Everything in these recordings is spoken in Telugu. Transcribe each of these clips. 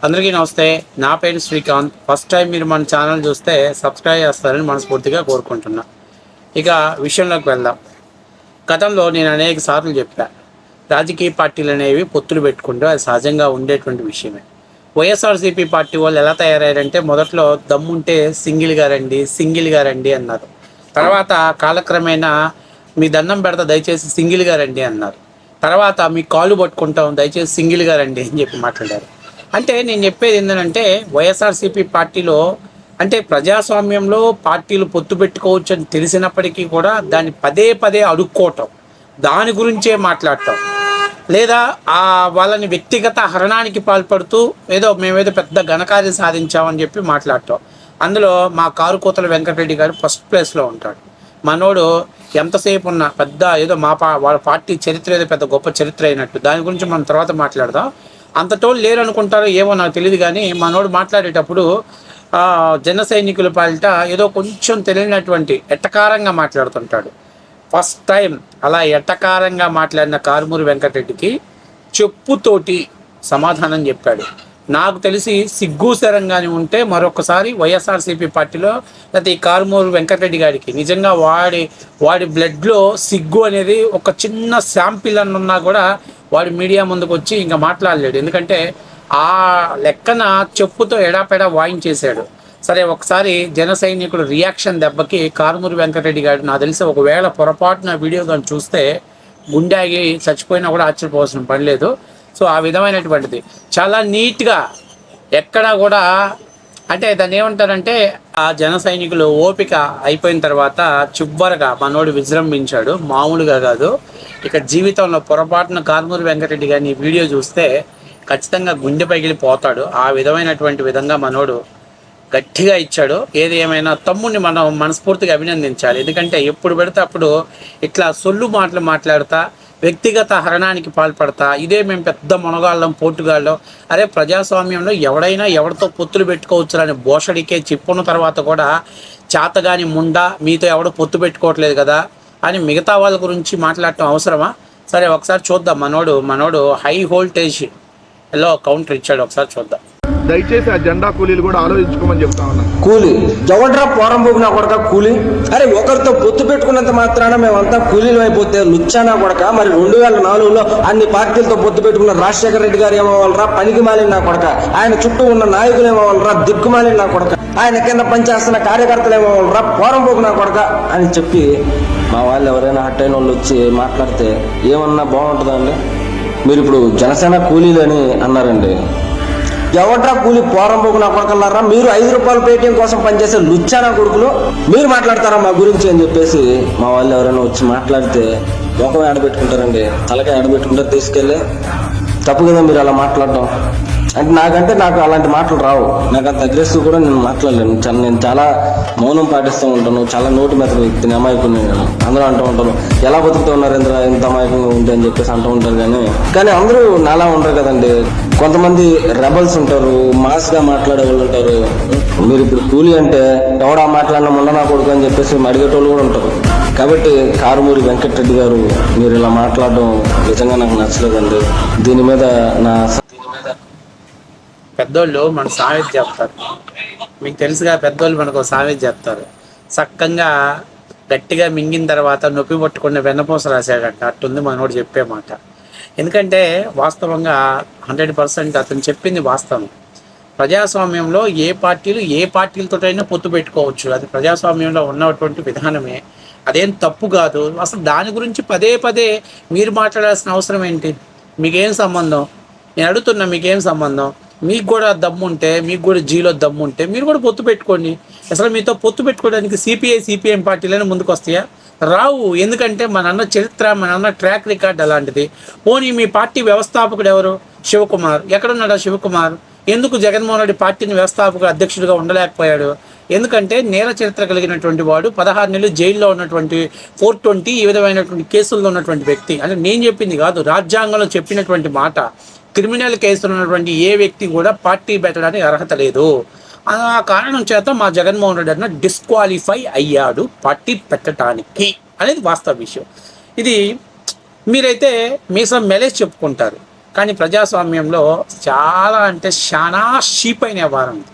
అందరికీ నమస్తే. నా పేరు శ్రీకాంత్. ఫస్ట్ టైం మీరు మన ఛానల్ చూస్తే సబ్స్క్రైబ్ చేస్తారని మనస్ఫూర్తిగా కోరుకుంటున్నా. ఇక విషయంలోకి వెళ్దాం. గతంలో నేను అనేక సార్లు చెప్పా, రాజకీయ పార్టీలు అనేవి పొత్తులు పెట్టుకుంటూ అది సహజంగా ఉండేటువంటి విషయమే. వైఎస్ఆర్సీపీ పార్టీ వాళ్ళు ఎలా తయారయ్యారంటే మొదట్లో దమ్ముంటే సింగిల్గా రండి అన్నారు. తర్వాత కాలక్రమేణా మీ దండం పెడతా దయచేసి సింగిల్గా రండి అన్నారు. తర్వాత మీ కాళ్ళు పట్టుకుంటాం దయచేసి సింగిల్గా రండి అని చెప్పి మాట్లాడారు. అంటే నేను చెప్పేది ఏంటంటే వైఎస్ఆర్సీపీ పార్టీలో అంటే ప్రజాస్వామ్యంలో పార్టీలు పొత్తు పెట్టుకోవచ్చు అని తెలిసినప్పటికీ కూడా దాన్ని పదే పదే అడుక్కోవటం, దాని గురించే మాట్లాడటం, లేదా వాళ్ళని వ్యక్తిగత హరణానికి పాల్పడుతూ మేమేదో పెద్ద ఘనకార్యం సాధించామని చెప్పి మాట్లాడటం. అందులో మా కారుకోతల వెంకటరెడ్డి గారు ఫస్ట్ ప్లేస్లో ఉంటాడు. మనోడు ఎంతసేపు ఉన్న పెద్ద వాళ్ళ పార్టీ చరిత్ర ఏదో పెద్ద గొప్ప చరిత్ర అయినట్టు, దాని గురించి మనం తర్వాత మాట్లాడదాం. అంతటోళ్ళు లేరు అనుకుంటారో ఏమో నాకు తెలియదు, కానీ మనోడు మాట్లాడేటప్పుడు జన సైనికుల పాలిట ఏదో కొంచెం తెలియనటువంటి ఎట్టకారంగా మాట్లాడుతుంటాడు. ఫస్ట్ టైం అలా ఎట్టకారంగా మాట్లాడిన కారుమూరి వెంకటరెడ్డికి చెప్పుతోటి సమాధానం చెప్పాడు. నాకు తెలిసి సిగ్గుసరంగానే ఉంటే మరొకసారి వైఎస్ఆర్సీపీ పార్టీలో లేకపోతే ఈ కారుమూరి వెంకటరెడ్డి గారికి నిజంగా వాడి బ్లడ్లో సిగ్గు అనేది ఒక చిన్న శాంపిల్ అని ఉన్నా కూడా వాడు మీడియా ముందుకు వచ్చి ఇంకా మాట్లాడలేడు. ఎందుకంటే ఆ లెక్కన చెప్పుతో ఎడాపెడా వాయించేశాడు. సరే, ఒకసారి జన సైనికుడు రియాక్షన్ దెబ్బకి కారుమూరి వెంకటరెడ్డి గారు నాకు తెలిసి ఒకవేళ పొరపాటున వీడియో కానీ చూస్తే గుండె ఆగి చచ్చిపోయినా కూడా ఆశ్చర్యపోవాల్సిన పని లేదు. సో ఆ విధమైనటువంటిది చాలా నీట్గా ఎక్కడా కూడా అంటే దాన్ని ఏమంటారంటే ఆ జన సైనికులు ఓపిక అయిపోయిన తర్వాత చివరగా మనోడు విజృంభించాడు. మామూలుగా కాదు, ఇక జీవితంలో పొరపాటున కారుమూరి వెంకటరెడ్డి గారిని వీడియో చూస్తే ఖచ్చితంగా గుండె పగిలిపోతాడు. ఆ విధమైనటువంటి విధంగా మనోడు గట్టిగా ఇచ్చాడు. ఏది ఏమైనా తమ్ముడిని మనం మనస్ఫూర్తిగా అభినందించాలి. ఎందుకంటే ఎప్పుడు పెడితే అప్పుడు ఇట్లా సొల్లు మాటలు మాట్లాడుతా వ్యక్తిగత హరణానికి పాల్పడతా మేము పెద్ద మునగాళ్ళం పోటుగాళ్ళం, అరే ప్రజాస్వామ్యంలో ఎవడైనా ఎవరితో పొత్తులు పెట్టుకోవచ్చు అని బోషడికే చెప్పున్న తర్వాత కూడా చేతగాని ముండా మీతో ఎవడో పొత్తు పెట్టుకోవట్లేదు కదా అని మిగతా వాళ్ళ గురించి మాట్లాడటం అవసరమా? సరే, ఒకసారి చూద్దాం. మనోడు హై వోల్టేజ్ లో కౌంటర్ ఇచ్చాడు, ఒకసారి చూద్దాం. దయచేసి ఆ జెండా కూలీలు కూడా ఆలోచించుకోమని చెప్తా ఉన్నా. కూలీ జవడ్రా పోరంబోగినా కొడక కూలీ. అరే ఒకరితో పొత్తు పెట్టుకున్నంత మాత్రాన మేమంతా కూలీలు అయిపోతే లుచ్చానా కొడక. మరి 2004లో అన్ని పార్టీలతో పొత్తు పెట్టుకున్న రాజశేఖర రెడ్డి గారు ఏమవ్వాలరా పనికి మాలిన నా కొడక. ఆయన చుట్టూ ఉన్న నాయకులు ఏమవ్వాలరా దిక్కుమాలిన నా కొడక. ఆయన కింద పనిచేస్తున్న కార్యకర్తలు ఏమవ్వాలరా పోరంబోగు నా కొడక అని చెప్పి మా వాళ్ళు ఎవరైనా హట్ అయిన వాళ్ళు వచ్చి మాట్లాడితే ఏమన్నా బాగుంటుందండి? మీరు ఇప్పుడు జనసేన కూలీలు అని అన్నారండి. ఎవట్రా కూలి పోరంబోకు నా కొడకల్లారా, మీరు 5 రూపాయల పేటీఎం కోసం పనిచేసే లుచ్చానా కొడుకులు మీరు మాట్లాడతారా మా గురించి అని చెప్పేసి మా వాళ్ళు ఎవరైనా వచ్చి మాట్లాడితే ముఖం ఆడబెట్టుకుంటారండి, తలకాయ ఆడబెట్టుకుంటారు తీసుకెళ్ళి. తప్పు కదా మీరు అలా మాట్లాడటం. అంటే నాకు అలాంటి మాటలు రావు. నాకు అంత అగ్రెసివ్ కూడా నేను మాట్లాడలేను. నేను చాలా మౌనం పాటిస్తూ ఉంటాను. చాలా నోటి మెత్త వ్యక్తిని, అమాయకుని. నేను అందరూ అంటూ ఉంటాను, ఎలా బతుకుతూ ఉన్నారు ఇంత అమాయకంగా ఉంటే అని చెప్పేసి అంటూ ఉంటారు. కానీ అందరూ నాలా ఉండరు కదండి. కొంతమంది రెబల్స్ ఉంటారు, మాస్గా మాట్లాడే వాళ్ళు ఉంటారు. మీరు ఇప్పుడు కూలీ అంటే ఎవడా మాట్లాడినా ముండనా కొడుకు అని చెప్పేసి అడిగేటోళ్ళు కూడా ఉంటారు. కాబట్టి కారుమూరి వెంకటరెడ్డి గారు మీరు ఇలా మాట్లాడడం నిజంగా నాకు నచ్చలేదండి. దీని మీద పెద్దోళ్ళు మన సామెత చెప్తారు, మీకు తెలుసుగా. పెద్దోళ్ళు మనకు సామెత చెప్తారు, చక్కగా గట్టిగా మింగిన తర్వాత నొప్పి పట్టుకున్న వెన్నపూస రాశాడంట. అట్టుంది మనోడు చెప్పే మాట. ఎందుకంటే వాస్తవంగా 100% అతను చెప్పింది వాస్తవం. ప్రజాస్వామ్యంలో ఏ పార్టీలతోటైనా పొత్తు పెట్టుకోవచ్చు. అది ప్రజాస్వామ్యంలో ఉన్నటువంటి విధానమే, అదేం తప్పు కాదు. అసలు దాని గురించి పదే పదే మీరు మాట్లాడాల్సిన అవసరం ఏంటి? మీకేం సంబంధం? నేను అడుగుతున్నా, మీకేం సంబంధం? మీకు కూడా దమ్ముంటే, మీకు కూడా జీలో దమ్ముంటే మీరు కూడా పొత్తు పెట్టుకోండి. అసలు మీతో పొత్తు పెట్టుకోవడానికి సిపిఎం పార్టీలైనా ముందుకు వస్తాయా? రావు. ఎందుకంటే మన అన్న చరిత్ర, మన అన్న ట్రాక్ రికార్డ్ అలాంటిది. పోనీ మీ పార్టీ వ్యవస్థాపకుడు ఎవరు? శివకుమార్. ఎక్కడున్నాడా శివకుమార్? ఎందుకు జగన్మోహన్ రెడ్డి పార్టీని వ్యవస్థాపక అధ్యక్షుడిగా ఉండలేకపోయాడు? ఎందుకంటే నేర చరిత్ర కలిగినటువంటి వాడు, 16 నెలలు జైల్లో ఉన్నటువంటి, 420 ఈ విధమైనటువంటి కేసుల్లో ఉన్నటువంటి వ్యక్తి. అంటే నేను చెప్పింది కాదు, రాజ్యాంగంలో చెప్పినటువంటి మాట. క్రిమినల్ కేసులు ఉన్నటువంటి ఏ వ్యక్తి కూడా పార్టీ పెట్టడానికి అర్హత లేదు. ఆ కారణం చేత మా జగన్మోహన్ రెడ్డి అన్న డిస్క్వాలిఫై అయ్యాడు పార్టీ పెట్టడానికి అనేది వాస్తవ విషయం. ఇది మీరైతే మీసం మెలేసి చెప్పుకుంటారు. కానీ ప్రజాస్వామ్యంలో చాలా అంటే చాలా షీపైన వ్యవహారం ఇది.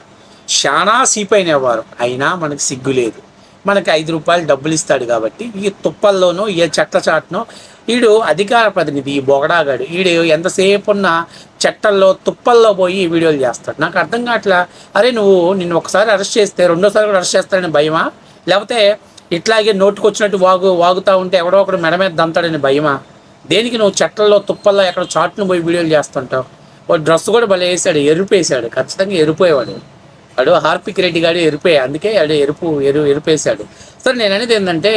చాలా షీపైన వ్యవహారం. అయినా మనకి సిగ్గు లేదు. మనకి 5 రూపాయలు డబ్బులు ఇస్తాడు కాబట్టి ఈ తుప్పల్లోనో ఏ చెట్ల చాటునో వీడు అధికార ప్రతినిధి, ఈ బొగడాగాడు వీడు ఎంతసేపు ఉన్న చెట్టల్లో తుప్పల్లో పోయి వీడియోలు చేస్తాడు. నాకు అర్థం కావట్లా. అరే నిన్ను ఒకసారి అరెస్ట్ చేస్తే రెండోసారి కూడా అరెస్ట్ చేస్తాడని భయమా, లేకపోతే ఇట్లాగే నోటుకొచ్చినట్టు వాగుతూ ఉంటే ఎవడో ఒకడు మెడ మీద దంతాడని భయమా? దేనికి నువ్వు చెట్లలో తుప్పల్లో ఎక్కడ చాటును పోయి వీడియోలు చేస్తుంటావు? వాడు డ్రెస్ కూడా భలే వేసాడు, ఎరుపేసాడు. ఖచ్చితంగా ఎరుపోయేవాడు వాడు. హార్పిక్ రెడ్డి గాడు ఎరుపోయా, అందుకే వాడు ఎరుపేశాడు. సరే నేను అనేది ఏంటంటే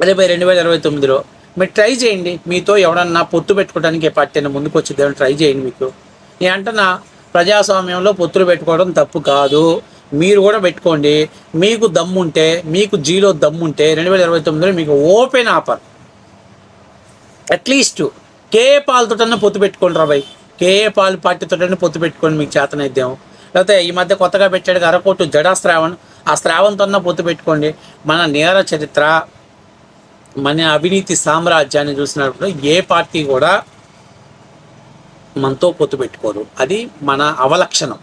రేపు 2029లో మీరు ట్రై చేయండి. మీతో ఎవడన్నా పొత్తు పెట్టుకోవడానికి ఏ పార్టీ అయినా ముందుకు వచ్చి ట్రై చేయండి. మీకు నేను అంటున్నా, ప్రజాస్వామ్యంలో పొత్తులు పెట్టుకోవడం తప్పు కాదు. మీరు కూడా పెట్టుకోండి. మీకు దమ్ముంటే, మీకు జీలో దమ్ముంటే 2029లో మీకు ఓపెన్ ఆఫర్. అట్లీస్ట్ కేఏ పాలతోటన్నా పొత్తు పెట్టుకోండి రాబాయ్. కేఏ పాల్ పార్టీతోటన్నా పొత్తు పెట్టుకోండి మీకు చేతనైద్దాం. లేకపోతే ఈ మధ్య కొత్తగా పెట్టాడు అరకోటు జడా శ్రావణ్, ఆ శ్రావణ్తోన్నా పొత్తు పెట్టుకోండి. మన నేర చరిత్ర, మన అవినీతి సామ్రాజ్యాన్ని చూసినప్పుడు ఏ పార్టీ కూడా మనతో పొత్తు పెట్టుకోరు. అది మన అవలక్షణం.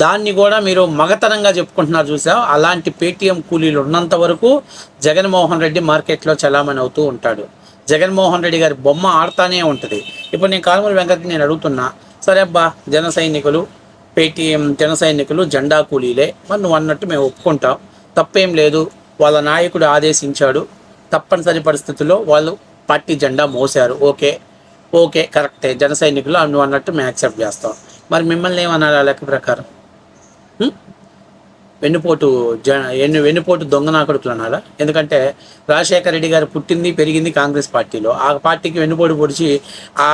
దాన్ని కూడా మీరు మగతనంగా చెప్పుకుంటున్నారు చూసావు. అలాంటి పేటీఎం కూలీలు ఉన్నంత వరకు జగన్మోహన్ రెడ్డి మార్కెట్లో చలామణి అవుతూ ఉంటాడు. జగన్మోహన్ రెడ్డి గారి బొమ్మ ఆడుతూనే ఉంటుంది. ఇప్పుడు నేను కారుమూరి వెంకట్ని నేను అడుగుతున్నా, సరే అబ్బా జన సైనికులు, పేటీఎం జన సైనికులు జెండా కూలీలే, మరి నువ్వు అన్నట్టు మేము ఒప్పుకుంటాం, తప్పేం లేదు. వాళ్ళ నాయకుడు ఆదేశించాడు, తప్పనిసరి పరిస్థితుల్లో వాళ్ళు పార్టీ జెండా మోసారు, ఓకే కరెక్టే, జన సైనికులు నువ్వు అన్నట్టు మేము యాక్సెప్ట్ చేస్తాం. మరి మిమ్మల్ని ఏమన్నారు ఆ లెక్క ప్రకారం? వెన్నుపోటు దొంగ నాకొడుకులు అన్నారా? ఎందుకంటే రాజశేఖర రెడ్డి గారు పుట్టింది పెరిగింది కాంగ్రెస్ పార్టీలో. ఆ పార్టీకి వెన్నుపోటు పొడిచి ఆ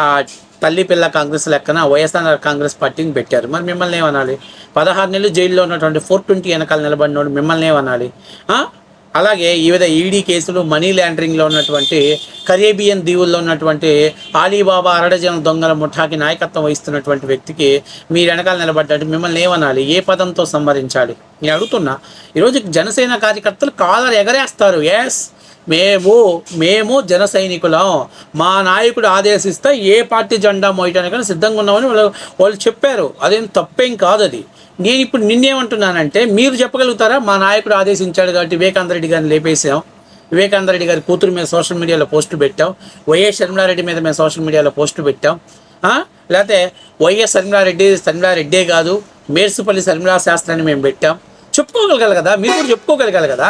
తల్లి పిల్ల కాంగ్రెస్ లెక్కన వైఎస్ఆర్ కాంగ్రెస్ పార్టీని పెట్టారు. మరి మిమ్మల్ని ఏమనాలి? 16 నెలలు జైల్లో ఉన్నటువంటి 420 వెనకాల నిలబడినోడు మిమ్మల్ని ఏమనాలి? అలాగే వివిధ ఈడీ కేసులు, మనీ లాండరింగ్లో ఉన్నటువంటి కరేబియన్ దీవుల్లో ఉన్నటువంటి ఆలీబాబా అరడజన దొంగల ముఠాకి నాయకత్వం వహిస్తున్నటువంటి వ్యక్తికి మీరు వెనకాల నిలబడ్డట్టు మిమ్మల్ని ఏమనాలి? ఏ పదంతో సంహరించాలి? నేను అడుగుతున్నా. ఈరోజు జనసేన కార్యకర్తలు కాలర్ ఎగరేస్తారు. ఎస్, మేము జన సైనికులం, మా నాయకుడు ఆదేశిస్తే ఏ పార్టీ జెండా మోయటానికైనా సిద్ధంగా ఉన్నామని వాళ్ళు చెప్పారు. అదేం తప్పేం కాదు. అది నేను ఇప్పుడు నిన్నేమంటున్నానంటే, మీరు చెప్పగలుగుతారా మా నాయకుడు ఆదేశించాడు కాబట్టి వివేకానంద రెడ్డి గారిని లేపేసాం, వివేకానంద రెడ్డి గారి కూతురు మీద సోషల్ మీడియాలో పోస్టు పెట్టాం, వైఎస్ షర్మిలారెడ్డి మీద మేము సోషల్ మీడియాలో పోస్టు పెట్టాం, లేకపోతే వైఎస్ షర్మిలారెడ్డే కాదు మేర్సుపల్లి షర్మిలా శాస్త్రాన్ని మేము పెట్టాం, చెప్పుకోగలగాలి కదా? మీరు కూడా చెప్పుకోగలగాలి కదా?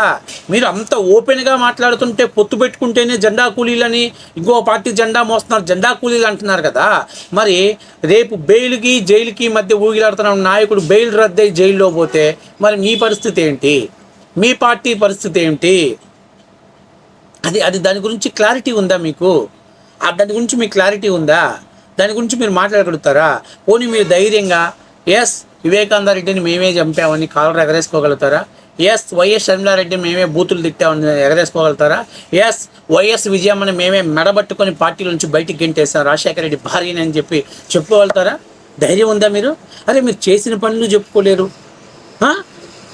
మీరు అంత ఓపెన్గా మాట్లాడుతుంటే పొత్తు పెట్టుకుంటేనే జెండా కూలీలని, ఇంకో పార్టీ జెండా మోస్తున్నారు, జెండా కూలీలు అంటున్నారు కదా. మరి రేపు బెయిల్కి జైలుకి మధ్య ఊగిలాడుతున్న నాయకుడు బెయిల్ రద్దయి జైల్లో పోతే మరి మీ పరిస్థితి ఏంటి? మీ పార్టీ పరిస్థితి ఏంటి? అది దాని గురించి క్లారిటీ ఉందా మీకు? దాని గురించి మీకు క్లారిటీ ఉందా? దాని గురించి మీరు మాట్లాడగలుగుతారా? పోనీ మీరు ధైర్యంగా ఎస్ వివేకానంద రెడ్డిని మేమే చంపామని కాలర్ ఎగరేసుకోగలుగుతారా? ఎస్ వైఎస్ షర్మిలారెడ్డి మేమే బూతులు తిట్టామని ఎగరేసుకోగలుగుతారా? ఎస్ వైఎస్ విజయమ్మని మేమే మెడబట్టుకొని పార్టీ నుంచి బయటికి గెంటేసాం రాజశేఖర రెడ్డి భార్యని అని చెప్పి చెప్పుకోగలుగుతారా? ధైర్యం ఉందా మీరు? అరే మీరు చేసిన పనులు చెప్పుకోలేరు,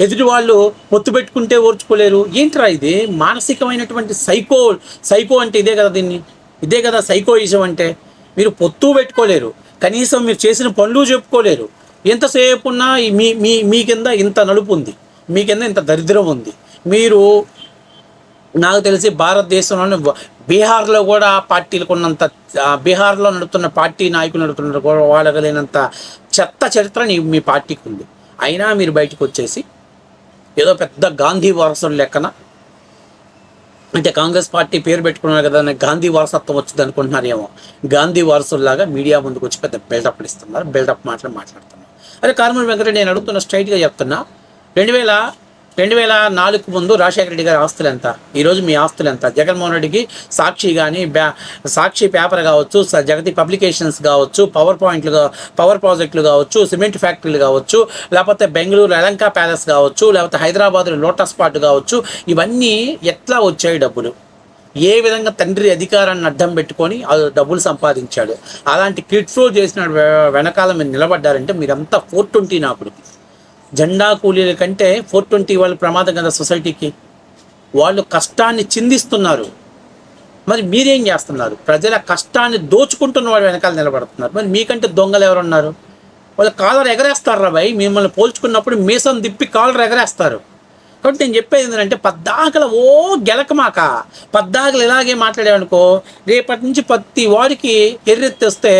ఎదుటి వాళ్ళు పొత్తు పెట్టుకుంటే ఓర్చుకోలేరు. ఏంట్రా ఇది? మానసికమైనటువంటి సైకో అంటే ఇదే కదా సైకోయిజం అంటే. మీరు పొత్తు పెట్టుకోలేరు, కనీసం మీరు చేసిన పనులు చెప్పుకోలేరు. ఎంతసేపు ఉన్నా మీ కింద ఇంత నలుపు ఉంది, మీ కింద ఇంత దరిద్రం ఉంది. మీరు నాకు తెలిసి భారతదేశంలోని బీహార్లో కూడా పార్టీలకు ఉన్నంత, బీహార్లో నడుపుతున్న పార్టీ నాయకులు నడుపుతున్న వాళ్ళకి లేనంత చెత్త చరిత్ర మీ పార్టీకి ఉంది. అయినా మీరు బయటకు వచ్చేసి ఏదో పెద్ద గాంధీ వారసుల లెక్కన, అంటే కాంగ్రెస్ పార్టీ పేరు పెట్టుకున్నారు కదా గాంధీ వారసత్వం వచ్చింది అనుకుంటున్నారేమో, గాంధీ వారసుల్లాగా మీడియా ముందుకు వచ్చి పెద్ద బిల్డప్లు ఇస్తున్నారు, బిల్డప్ మాట్లాడుతున్నారు. అదే కారుమూరి వెంకటరెడ్డి నేను అడుగుతున్న స్ట్రైట్గా చెప్తున్నా, 2004 ముందు రాజశేఖర రెడ్డి గారి ఆస్తులు ఎంత? ఈరోజు మీ ఆస్తులు ఎంత? జగన్మోహన్ రెడ్డికి సాక్షి కానీ, సాక్షి పేపర్ కావచ్చు, జగతి పబ్లికేషన్స్ కావచ్చు, పవర్ ప్రాజెక్టులు కావచ్చు, సిమెంట్ ఫ్యాక్టరీలు కావచ్చు, లేకపోతే బెంగళూరు ఎలంకా ప్యాలెస్ కావచ్చు, లేకపోతే హైదరాబాద్ లోటస్ పార్ట్ కావచ్చు, ఇవన్నీ ఎట్లా వచ్చాయి డబ్బులు? ఏ విధంగా తండ్రి అధికారాన్ని అడ్డం పెట్టుకొని డబ్బులు సంపాదించాడు? అలాంటి కిడ్ ఫ్లో చేసిన వెనకాల మీరు నిలబడ్డారంటే మీరంతా 420 నాకుడు. జెండా కూలీల కంటే 420 వాళ్ళు ప్రమాదం కదా సొసైటీకి. వాళ్ళు కష్టాన్ని చిందిస్తున్నారు. మరి మీరేం చేస్తున్నారు? ప్రజల కష్టాన్ని దోచుకుంటున్న వాడు వెనకాల నిలబడుతున్నారు. మరి మీకంటే దొంగలు ఎవరున్నారు? వాళ్ళు కాలర్ ఎగరేస్తారు రా భయ్. మిమ్మల్ని పోల్చుకున్నప్పుడు మీసం తిప్పి కాలర్ ఎగరేస్తారు. కాబట్టి నేను చెప్పేది ఏంటంటే పద్దాకల గెలకమాక. పద్దాకలు ఇలాగే మాట్లాడేవనుకో, రేపటి నుంచి ప్రతి వాడికి ఎర్రెత్తేస్తే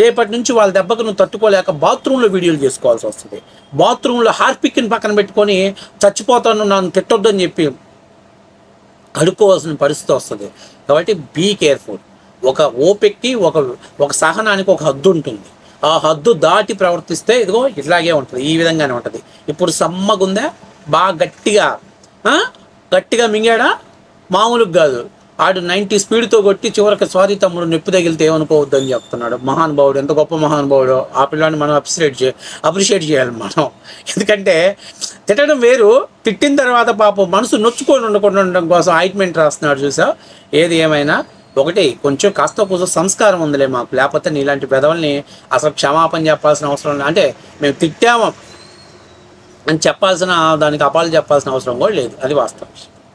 రేపటి నుంచి వాళ్ళ దెబ్బకు నువ్వు తట్టుకోలేక బాత్రూంలో వీడియోలు చేసుకోవాల్సి వస్తుంది. బాత్రూంలో హార్పిక్ని పక్కన పెట్టుకొని చచ్చిపోతాను నన్ను తిట్టొద్దని చెప్పి అడుక్కోవాల్సిన పరిస్థితి వస్తుంది. కాబట్టి బీ కేర్ఫుల్. ఒక ఓపికకి ఒక సహనానికి ఒక హద్దు ఉంటుంది. ఆ హద్దు దాటి ప్రవర్తిస్తే ఇదిగో ఇట్లాగే ఉంటుంది, ఈ విధంగానే ఉంటుంది. ఇప్పుడు సమ్మగుందా, బాగా గట్టిగా మింగాడా, మామూలుగా కాదు. ఆడు 90 స్పీడ్తో కొట్టి చివరికి సారీ తమ్ముడు నొప్పి తగిలితే ఏమనుకోవద్దు అని చెప్తున్నాడు. మహానుభావుడు, ఎంత గొప్ప మహానుభావుడు. ఆ పిల్లాన్ని మనం అప్రిషియేట్ చేయాలి మనం. ఎందుకంటే తిట్టడం వేరు, తిట్టిన తర్వాత పాపం మనసు నొచ్చుకొని ఉండడం కోసం ఆయింట్మెంట్ రాస్తున్నాడు చూసా. ఏది ఏమైనా ఒకటి కొంచెం కాస్త సంస్కారం ఉందిలే మాకు, లేకపోతే నీలాంటి పెదవుల్ని అసలు క్షమాపణ చెప్పాల్సిన అవసరం లేదు. అంటే మేము తిట్టాము అని చెప్పాల్సిన, దానికి అపాలు చెప్పాల్సిన అవసరం కూడా లేదు. అది వాస్తవం.